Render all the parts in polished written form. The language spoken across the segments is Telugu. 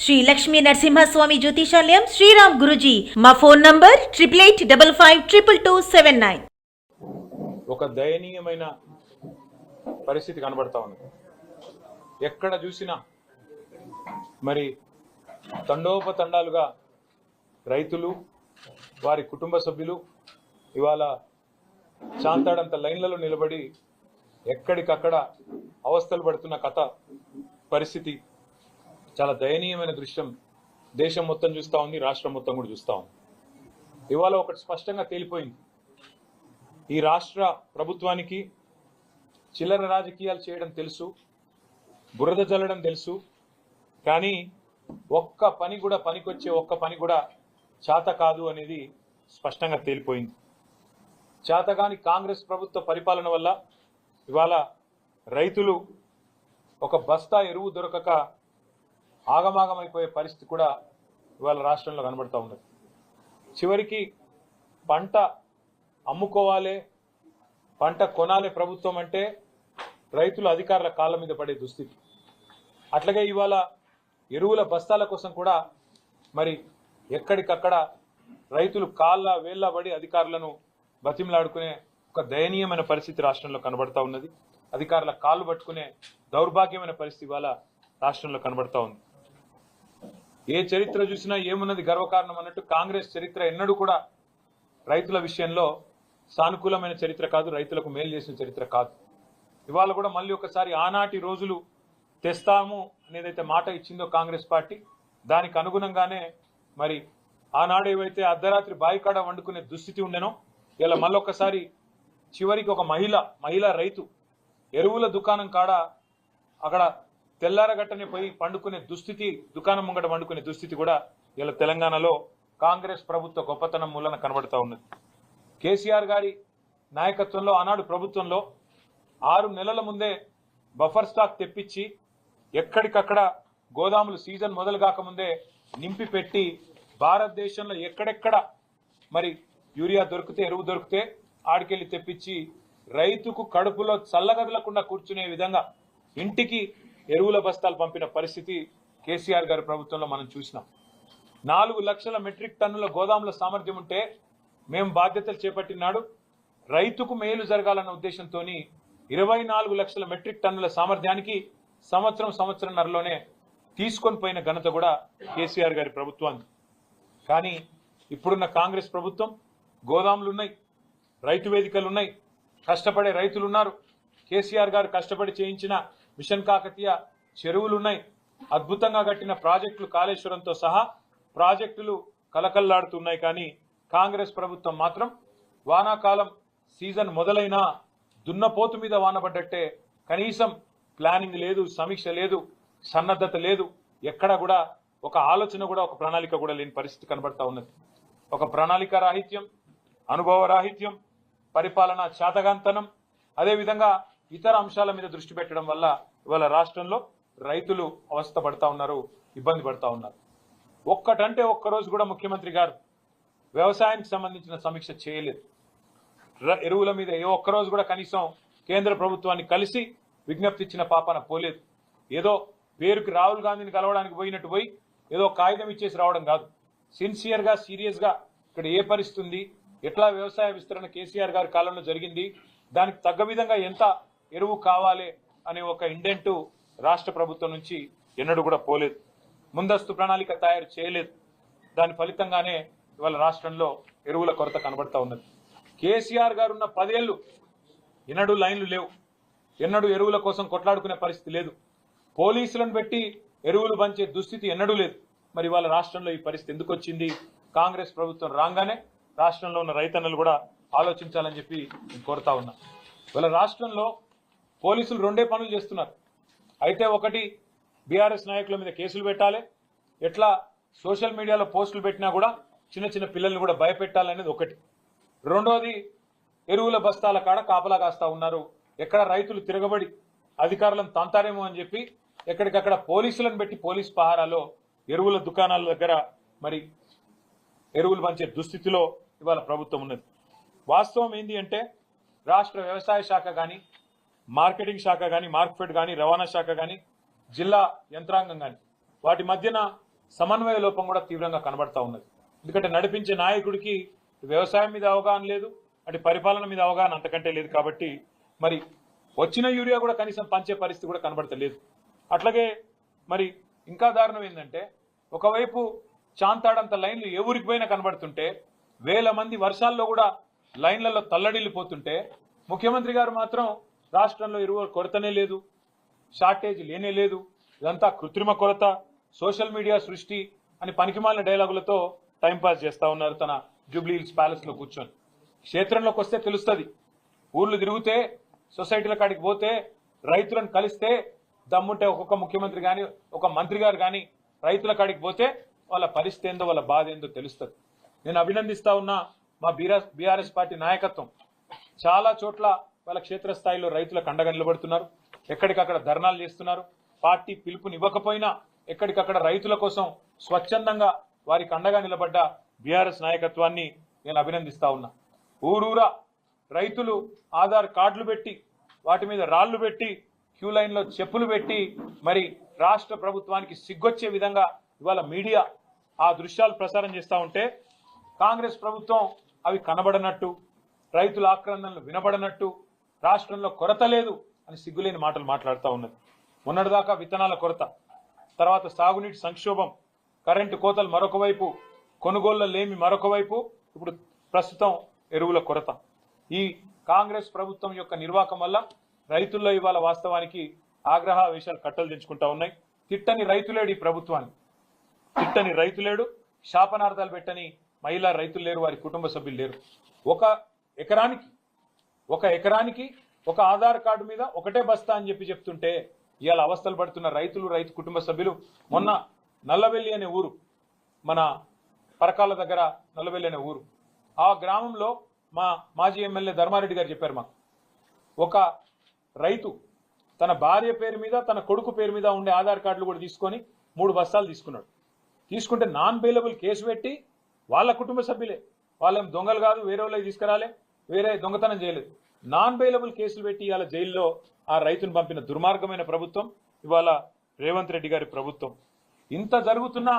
శ్రీ లక్ష్మీ నరసింహస్వామి జ్యోతిషాలయం శ్రీరామ్ గురుజీ మా ఫోన్ నంబర్ 8885522279. ఒక దయనీయమైన పరిస్థితి కనబడతా ఉంది. ఎక్కడ చూసినా మరి తండోపతండాలుగా రైతులు వారి కుటుంబ సభ్యులు ఇవాళ చాంతాడంత లైన్లలో నిలబడి ఎక్కడికక్కడ అవస్థలు పడుతున్న కథ పరిస్థితి చాలా దయనీయమైన దృశ్యం దేశం మొత్తం చూస్తూ ఉంది, రాష్ట్రం మొత్తం కూడా చూస్తూ ఉంది. ఇవాళ ఒకటి స్పష్టంగా తేలిపోయింది. ఈ రాష్ట్ర ప్రభుత్వానికి చిల్లర రాజకీయాలు చేయడం తెలుసు, బురద జల్లడం తెలుసు, కానీ ఒక్క పని కూడా పనికొచ్చే ఒక్క పని కూడా చేత కాదు అనేది స్పష్టంగా తేలిపోయింది. చేతగాని కాంగ్రెస్ ప్రభుత్వ పరిపాలన వల్ల ఇవాళ రైతులు ఒక బస్తా ఎరువు దొరకక ఆగమాగమైపోయే పరిస్థితి కూడా ఇవాళ రాష్ట్రంలో కనబడతా ఉన్నది. చివరికి పంట అమ్ముకోవాలి, పంట కొనాలి ప్రభుత్వం అంటే రైతులు అధికారుల కాళ్ళ మీద పడే దుస్థితి. అట్లాగే ఇవాళ ఎరువుల బస్తాల కోసం కూడా మరి ఎక్కడికక్కడ రైతులు కాళ్ళ వేళ్ళ పడి అధికారులను బతిమలాడుకునే ఒక దయనీయమైన పరిస్థితి రాష్ట్రంలో కనబడతా ఉన్నది. అధికారుల కాళ్ళు పట్టుకునే దౌర్భాగ్యమైన పరిస్థితి ఇవాళ రాష్ట్రంలో కనబడతా ఉంది. ఏ చరిత్ర చూసినా ఏమున్నది గర్వకారణం అన్నట్టు కాంగ్రెస్ చరిత్ర ఎన్నడూ కూడా రైతుల విషయంలో సానుకూలమైన చరిత్ర కాదు, రైతులకు మేలు చేసిన చరిత్ర కాదు. ఇవాళ కూడా మళ్ళీ ఒకసారి ఆనాటి రోజులు తెస్తాము అనేదైతే మాట ఇచ్చిందో కాంగ్రెస్ పార్టీ, దానికి అనుగుణంగానే మరి ఆనాడు ఏవైతే అర్ధరాత్రి బాయికాడ వండుకునే దుస్థితి ఉండేనో ఇలా మళ్ళొక్కసారి చివరికి ఒక మహిళా రైతు ఎరువుల దుకాణం కాడ అక్కడ తెల్లారగట్టనే పోయి పండుకునే దుస్థితి, దుకాణం ముంగట పండుకునే దుస్థితి కూడా ఇలా తెలంగాణలో కాంగ్రెస్ ప్రభుత్వ గొప్పతనం మూలన కనబడతా ఉన్నది. కేసీఆర్ గారి నాయకత్వంలో ఆనాడు ప్రభుత్వంలో 6 నెలల ముందే బఫర్ స్టాక్ తెప్పించి ఎక్కడికక్కడ గోదాములు సీజన్ మొదలు కాకముందే నింపి పెట్టి భారతదేశంలో ఎక్కడెక్కడ మరి యూరియా దొరికితే, ఎరువు దొరికితే ఆడికెళ్ళి తెప్పించి రైతుకు కడుపులో చల్లగదలకుండా కూర్చునే విధంగా ఇంటికి ఎరువుల బస్తాలు పంపిన పరిస్థితి కేసీఆర్ గారి ప్రభుత్వంలో మనం చూసినాం. 4 లక్షల మెట్రిక్ టన్నుల గోదాముల సామర్థ్యం ఉంటే మేము బాధ్యతలు చేపట్టినాడు రైతుకు మేలు జరగాలన్న ఉద్దేశంతో 24 లక్షల మెట్రిక్ టన్నుల సామర్థ్యానికి సంవత్సరంన్నరలోనే తీసుకొని పోయిన ఘనత కూడా కేసీఆర్ గారి ప్రభుత్వాన్ని. కానీ ఇప్పుడున్న కాంగ్రెస్ ప్రభుత్వం గోదాములు ఉన్నాయి, రైతు వేదికలు ఉన్నాయి, కష్టపడే రైతులు ఉన్నారు, కేసీఆర్ గారు కష్టపడి చేయించిన మిషన్ కాకతీయ చెరువులు ఉన్నాయి, అద్భుతంగా కట్టిన ప్రాజెక్టులు కాళేశ్వరంతో సహా ప్రాజెక్టులు కలకల్లాడుతున్నాయి. కానీ కాంగ్రెస్ ప్రభుత్వం మాత్రం వానాకాలం సీజన్ మొదలైనా దున్నపోతు మీద వానబడ్డట్టే కనీసం ప్లానింగ్ లేదు, సమీక్ష లేదు, సన్నద్ధత లేదు, ఎక్కడ కూడా ఒక ఆలోచన కూడా, ఒక ప్రణాళిక కూడా లేని పరిస్థితి కనబడతా ఉన్నది. ఒక ప్రణాళిక రాహిత్యం, అనుభవ రాహిత్యం, పరిపాలన చాతగాంతనం, అదేవిధంగా ఇతర అంశాల మీద దృష్టి పెట్టడం వల్ల ఇవాళ రాష్ట్రంలో రైతులు అవస్థ పడతా ఉన్నారు, ఇబ్బంది పడతా ఉన్నారు. ఒక్కటంటే ఒక్కరోజు కూడా ముఖ్యమంత్రి గారు వ్యవసాయానికి సంబంధించిన సమీక్ష చేయలేదు. ఎరువుల మీద ఏ ఒక్కరోజు కూడా కనీసం కేంద్ర ప్రభుత్వాన్ని కలిసి విజ్ఞప్తి ఇచ్చిన పాపన పోలేదు. ఏదో పేరుకి రాహుల్ గాంధీని కలవడానికి పోయినట్టు పోయి ఏదో కాగితం ఇచ్చేసి రావడం కాదు. సిన్సియర్గా, సీరియస్గా ఇక్కడ ఏ పరిస్థితి ఉంది, ఎట్లా వ్యవసాయ విస్తరణ కేసీఆర్ గారి కాలంలో జరిగింది, దానికి తగ్గ విధంగా ఎంత ఎరువు కావాలి అనే ఒక ఇండెంటు రాష్ట్ర ప్రభుత్వం నుంచి ఎన్నడూ కూడా పోలేదు. ముందస్తు ప్రణాళిక తయారు చేయలేదు. దాని ఫలితంగానే ఇవాళ రాష్ట్రంలో ఎరువుల కొరత కనబడతా ఉన్నది. కేసీఆర్ గారు ఉన్న 10 ఏళ్ళు ఎన్నడూ లైన్లు లేవు, ఎన్నడూ ఎరువుల కోసం కొట్లాడుకునే పరిస్థితి లేదు, పోలీసులను పెట్టి ఎరువులు పంచే దుస్థితి ఎన్నడూ లేదు. మరి ఇవాళ రాష్ట్రంలో ఈ పరిస్థితి ఎందుకు వచ్చింది? కాంగ్రెస్ ప్రభుత్వం రాగానే రాష్ట్రంలో ఉన్న రైతన్నలు కూడా ఆలోచించాలని చెప్పి నేను కోరుతా ఉన్నా. ఇవాళ రాష్ట్రంలో పోలీసులు 2 పనులు చేస్తున్నారు. అయితే ఒకటి బీఆర్ఎస్ నాయకుల మీద కేసులు పెట్టాలి, ఎట్లా సోషల్ మీడియాలో పోస్టులు పెట్టినా కూడా చిన్న చిన్న పిల్లల్ని కూడా భయపెట్టాలనేది ఒకటి. రెండోది ఎరువుల బస్తాల కాడ కాపలా కాస్తా ఉన్నారు. ఎక్కడ రైతులు తిరగబడి అధికారులను తంతారేమో అని చెప్పి ఎక్కడికక్కడ పోలీసులను పెట్టి పోలీస్ పహారాలో ఎరువుల దుకాణాల దగ్గర మరి ఎరువులు పంచే దుస్థితిలో ఇవాళ ప్రభుత్వం ఉన్నది. వాస్తవం ఏంటి అంటే రాష్ట్ర వ్యవసాయ శాఖ కానీ, మార్కెటింగ్ శాఖ కానీ, మార్కెట్ కానీ, రవాణా శాఖ కానీ, జిల్లా యంత్రాంగం కానీ వాటి మధ్యన సమన్వయ లోపం కూడా తీవ్రంగా కనబడతా ఉన్నది. ఎందుకంటే నడిపించే నాయకుడికి వ్యవసాయం మీద అవగాహన లేదు, అటు పరిపాలన మీద అవగాహన అంతకంటే లేదు. కాబట్టి మరి వచ్చిన యూరియా కూడా కనీసం పంచే పరిస్థితి కూడా కనబడతలేదు. అట్లాగే మరి ఇంకా దారుణం ఏంటంటే ఒకవైపు చాంతాడంత లైన్లు ఏ ఊరికి పోయినా కనబడుతుంటే వేల మంది వర్షాల్లో కూడా లైన్లలో తల్లడిల్లిపోతుంటే ముఖ్యమంత్రి గారు మాత్రం రాష్ట్రంలో ఎరువుల కొరతనే లేదు, షార్టేజ్ లేనే లేదు, ఇదంతా కృత్రిమ కొరత, సోషల్ మీడియా సృష్టి అని పనికిమాలిన డైలాగులతో టైంపాస్ చేస్తా ఉన్నారు తన జూబ్లీ హిల్స్ ప్యాలెస్ లో కూర్చొని. క్షేత్రంలోకి వస్తే తెలుస్తుంది, ఊర్లు తిరిగితే సొసైటీల కాడికి పోతే రైతులను కలిస్తే దమ్ముంటే ఒక్కొక్క ముఖ్యమంత్రి కానీ ఒక మంత్రి గారు కానీ రైతుల కాడికి పోతే వాళ్ళ పరిస్థితి ఏందో వాళ్ళ బాధ ఏందో తెలుస్తుంది. నేను అభినందిస్తా ఉన్నా మా బీఆర్ఎస్ పార్టీ నాయకత్వం చాలా చోట్ల వాళ్ళ క్షేత్రస్థాయిలో రైతులకు అండగా నిలబడుతున్నారు, ఎక్కడికక్కడ ధర్నాలు చేస్తున్నారు. పార్టీ పిలుపునివ్వకపోయినా ఎక్కడికక్కడ రైతుల కోసం స్వచ్ఛందంగా వారికి అండగా నిలబడ్డ బీఆర్ఎస్ నాయకత్వాన్ని నేను అభినందిస్తా ఉన్నా. ఊరూరా రైతులు ఆధార్ కార్డులు పెట్టి వాటి మీద రాళ్లు పెట్టి క్యూ లైన్లో చెప్పులు పెట్టి మరి రాష్ట్ర ప్రభుత్వానికి సిగ్గొచ్చే విధంగా ఇవాళ మీడియా ఆ దృశ్యాలు ప్రసారం చేస్తూ ఉంటే కాంగ్రెస్ ప్రభుత్వం అవి కనబడనట్టు, రైతుల ఆక్రందనలు వినబడనట్టు, రాష్ట్రంలో కొరత లేదు అని సిగ్గులేని మాటలు మాట్లాడుతూ ఉన్నది. మొన్నటిదాకా విత్తనాల కొరత, తర్వాత సాగునీటి సంక్షోభం, కరెంటు కోతలు మరొక వైపు, కొనుగోళ్ల లేమి మరొక వైపు, ఇప్పుడు ప్రస్తుతం ఎరువుల కొరత. ఈ కాంగ్రెస్ ప్రభుత్వం యొక్క నిర్వాహకం వల్ల రైతుల్లో ఇవాళ వాస్తవానికి ఆగ్రహావేశాలు కట్టలు తెంచుకుంటా ఉన్నాయి. తిట్టని రైతులేడు ఈ ప్రభుత్వాన్ని, తిట్టని రైతులేడు, శాపనార్థాలు పెట్టని మహిళా రైతులు లేరు, వారి కుటుంబ సభ్యులు లేరు. ఒక ఎకరానికి ఒక ఆధార్ కార్డు మీద ఒకటే బస్తా అని చెప్తుంటే ఇవాళ అవస్థలు పడుతున్న రైతులు, రైతు కుటుంబ సభ్యులు. మొన్న నల్లవెల్లి అనే ఊరు, మన పరకాల దగ్గర నల్లవెల్లి అనే ఊరు, ఆ గ్రామంలో మా మాజీ ఎమ్మెల్యే ధర్మారెడ్డి గారు చెప్పారు మాకు, ఒక రైతు తన భార్య పేరు మీద తన కొడుకు పేరు మీద ఉండే ఆధార్ కార్డులు కూడా తీసుకొని 3 బస్తాలు తీసుకున్నాడు. తీసుకుంటే నాన్ బెయిలబుల్ కేసు పెట్టి వాళ్ళ కుటుంబ సభ్యులే, వాళ్ళేం దొంగలు కాదు, వేరే వాళ్ళకి తీసుకురాలే, వేరే దొంగతనం చేయలేదు, నాన్ బెయిలబుల్ కేసులు పెట్టి ఇవాళ జైల్లో ఆ రైతును పంపిన దుర్మార్గమైన ప్రభుత్వం ఇవాళ రేవంత్ రెడ్డి గారి ప్రభుత్వం. ఇంత జరుగుతున్నా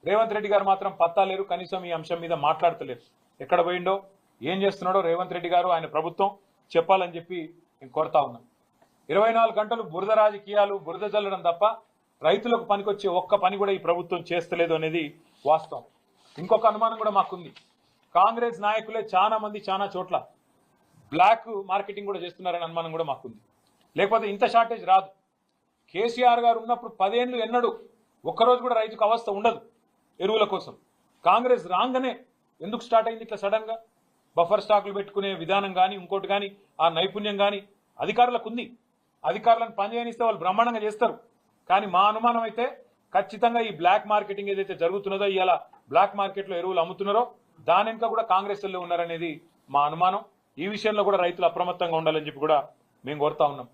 రేవంత్ రెడ్డి గారు మాత్రం పత్తా లేరు, కనీసం ఈ అంశం మీద మాట్లాడతలేరు. ఎక్కడ పోయిండో ఏం చేస్తున్నాడో రేవంత్ రెడ్డి గారు, ఆయన ప్రభుత్వం చెప్పాలని చెప్పి నేను కోరుతా ఉన్నాను. 24 గంటలు బురద రాజకీయాలు, బురద జల్లడం తప్ప రైతులకు పనికొచ్చే ఒక్క పని కూడా ఈ ప్రభుత్వం చేస్తలేదు అనేది వాస్తవం. ఇంకొక అనుమానం కూడా మాకుంది, కాంగ్రెస్ నాయకులే చాలా మంది చాలా చోట్ల బ్లాక్ మార్కెటింగ్ కూడా చేస్తున్నారనే అనుమానం కూడా మాకుంది. లేకపోతే ఇంత షార్టేజ్ రాదు. కేసీఆర్ గారు ఉన్నప్పుడు 10 ఏళ్ళు ఎన్నడూ ఒక్కరోజు కూడా రైతుకు అవస్థ ఉండదు ఎరువుల కోసం. కాంగ్రెస్ రాగానే ఎందుకు స్టార్ట్ అయింది ఇట్లా సడన్ గా? బఫర్ స్టాకులు పెట్టుకునే విధానం కానీ ఇంకోటి కానీ ఆ నైపుణ్యం కానీ అధికారులకు ఉంది. అధికారులను పనిచేయనిస్తే వాళ్ళు బ్రహ్మాండంగా చేస్తారు. కానీ మా అనుమానం అయితే ఖచ్చితంగా ఈ బ్లాక్ మార్కెటింగ్ ఏదైతే జరుగుతున్నదో, ఇవాళ బ్లాక్ మార్కెట్లో ఎరువులు అమ్ముతున్నారో దాని వెనుక కూడా కాంగ్రెస్ వాళ్ళు ఉన్నారనేది మా అనుమానం. ఈ విషయంలో కూడా రైతులు అప్రమత్తంగా ఉండాలని చెప్పి కూడా మేము కోరుతా ఉన్నాం.